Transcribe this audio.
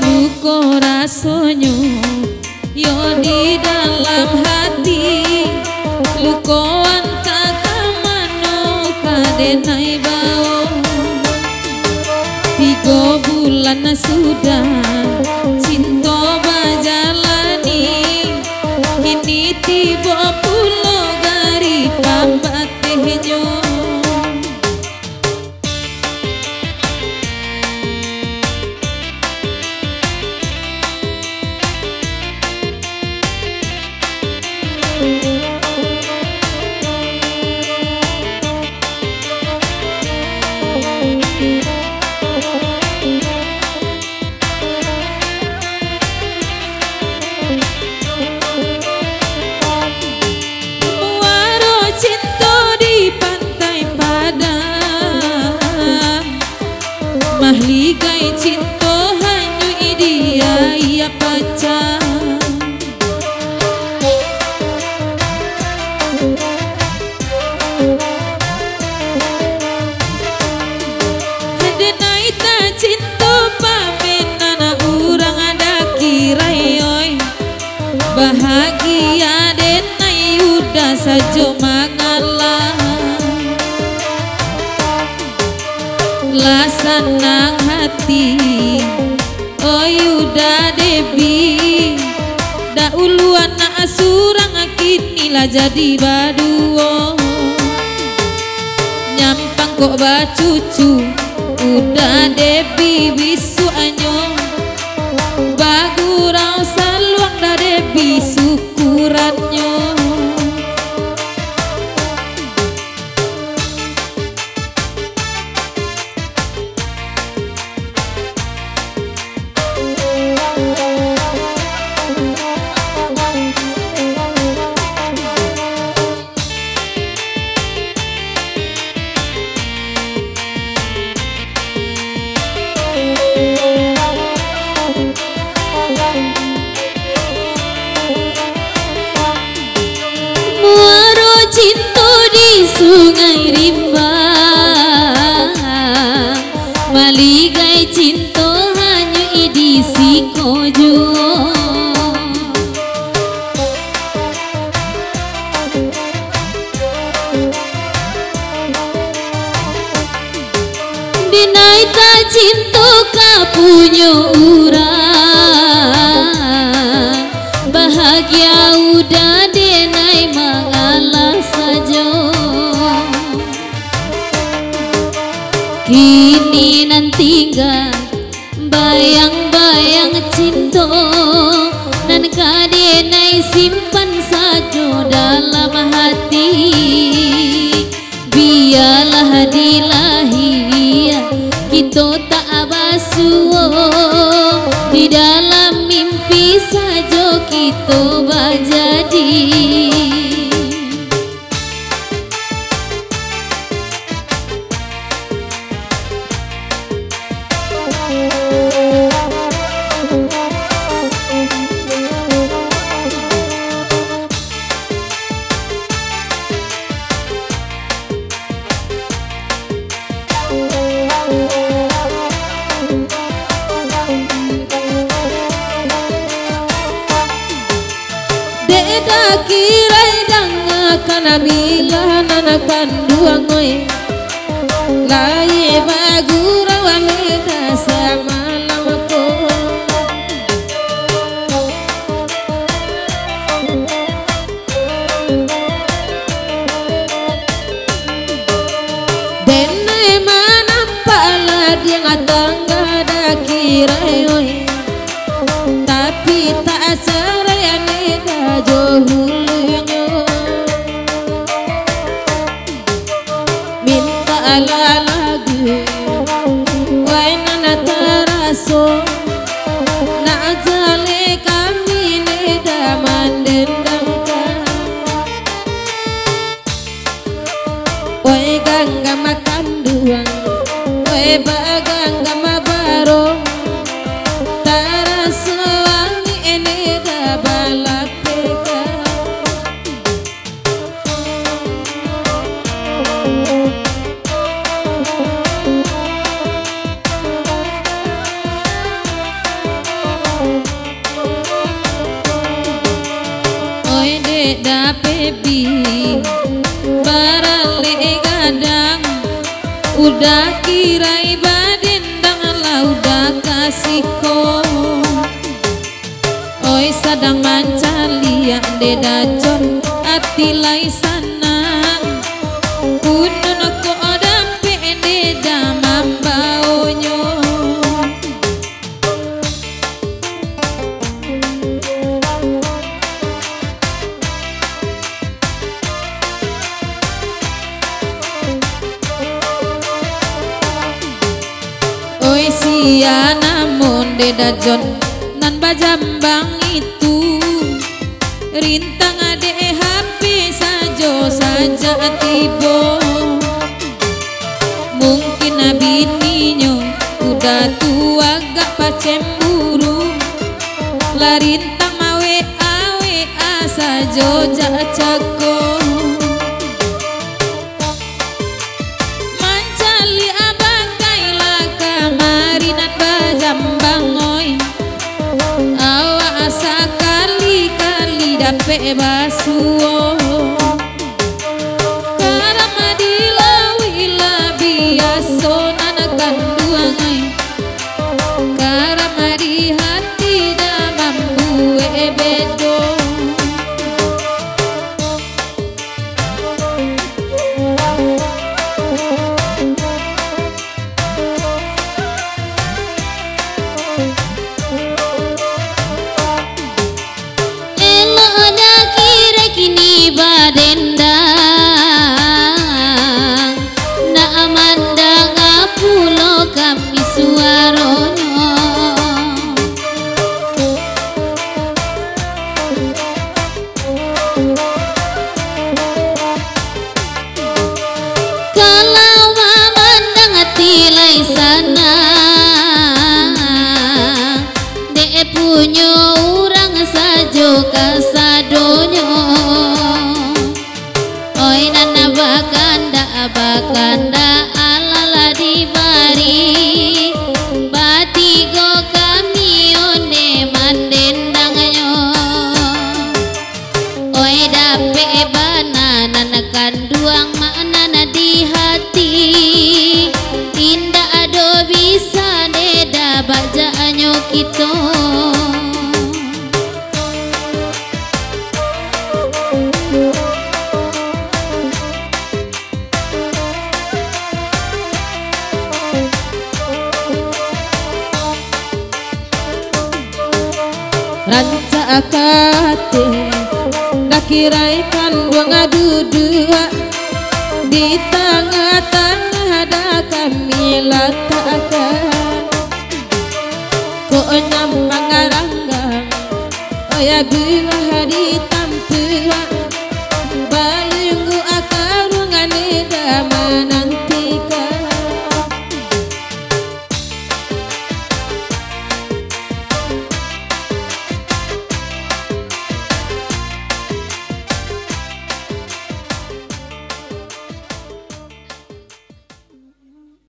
Luko rasonyo yo di dalam hati, lukoan kakamano kadenai bao. 3 bulan sudah cinta bajalani, kini tiba pulo gari pambatehnya. Mahligai cinta hanyu idia ia pacar, hadenai ta cinta pamenana urang ada kirai oi, bahagia denai udah saja mangalah. Lah senang hati, oh yuda Debi, dah uluan na asurang kini lah jadi baduo. Nyampang kok bacucu, udah Debi bisu anyo, bagurau saluang dah Debi syukurannya. Cinta di sungai rimba, maligai cinta hanya idi sikojo. Dinai ta cinta kapunyo urang, bahagia udah denai mangalah saja. Kini nanti tinggal bayang-bayang cinta, nan kadenai simpan saja dalam hati. Biarlah dilahir kita tak basuh, di dalam mimpi saja kita berjadi. Deda kirai danga kana bila nanakan duangoy lai bagura wanita sama lamako. Denai manampak lah dia ngatangga da kirai oi, tapi tak sarayane gajohulunyo minta lagi wainana taraso na jale kami neda mandendangkan wai gangga makan duang wai bagangga mabaro taraso wangi eneda balapeka da baby barale gadang udah kirai badendang lah udah kasihko oi sadang mancali yang dedacon atilai sana kunun ko dampe deda mambaonyo oi sia namun dedajon nan bajambang itu rintang ade HP sajo saja tibo mungkin abininya udah tua gak pacemburu lah rintang mawe awe sajo jacako dape basuo karama dilawila biaso nanakan duangai karama di hati damam bue bedo badendang na amandang apulo kami suaronyo kalau mamandang atilai sana de punyo urang sajo kasadonyo oi nana bakanda alala di bari batigo kami one mandendangyo oi dape banana nakanduang maknana di hati indah ado bisa neda bajaanyo kita ranca akate dakirai kandung dua di tengah-tengah ada kami letakkan kok nyampang garanggang oh ya dua